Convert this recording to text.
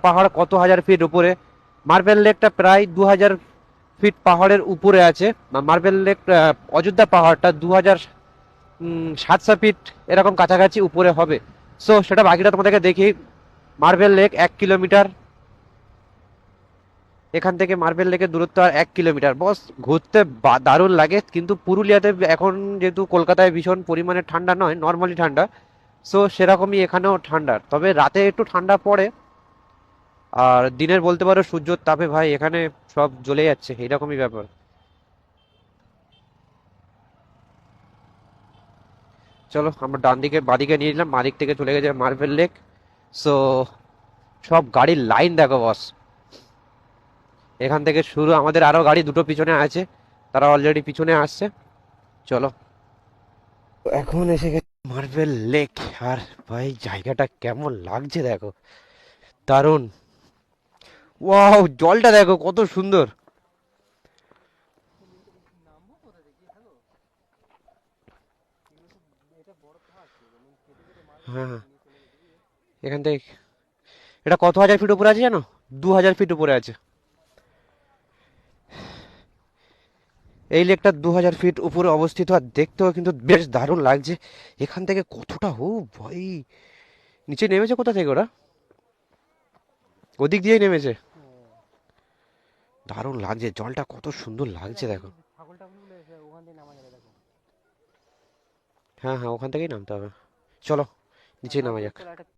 পাহাড় কত হাজার ফিট উপরে। মার্বেল লেকটা প্রায় 2000 ফিট পাহাড়ের উপরে আছে। মার্বেল লেক, অযোধ্যা পাহাড়টা 2700 ফিট এরকম কাছাকাছি উপরে হবে। সো সেটা বাকিটা তোমাদেরকে দেখি। মার্বেল লেক 1 কিলোমিটার, এখান থেকে মার্বেল লেকের দূরত্ব আর 1 কিলোমিটার। বস ঘুরতে দারুণ লাগে, কিন্তু পুরুলিয়াতে এখন যেহেতু কলকাতায় ভীষণ পরিমাণে ঠান্ডা নয়, নর্মালি ঠান্ডা। সো সেরকমই এখানেও ঠান্ডা, তবে রাতে একটু ঠান্ডা পড়ে। আর দিনের বলতে পারো সূর্যর তাপে ভাই এখানে সব জ্বলে যাচ্ছে, এইরকমই ব্যাপার। চলো আমরা ডান দিকে বাদিকে নিয়ে নিলাম, বাদিক থেকে চলে গেছে মার্বেল লেক। সো সব গাড়ির লাইন দেখো বস, এখান থেকে শুরু। আমাদের আরো গাড়ি দুটো পিছনে আছে, তারা অলরেডি পিছনে আসছে। চলো, এখন এসে গেছে মার্বেল লেক। আর ভাই জায়গাটা কেমন লাগছে দেখো, দারুণ। ওয়াও, জলটা দেখো কত সুন্দর। হ্যাঁ হ্যাঁ, এখান থেকে এটা কত হাজার ফিট উপরে আছে জানো? 2000 ফিট উপরে আছে এই লেকটা, 2000 ফিট উপরে অবস্থিত। আর দেখতেও কিন্তু বেশ দারুণ লাগছে। এখান থেকে কতটা, ও ভাই, নিচে নেমেছে কোথা থেকে ওরা? ওদিক দিয়েই নেমেছে। দারুণ লাগছে, জলটা কত সুন্দর লাগছে দেখো। হ্যাঁ হ্যাঁ, ওখান থেকেই নামতে হবে। চলো নিচে নামা যাক।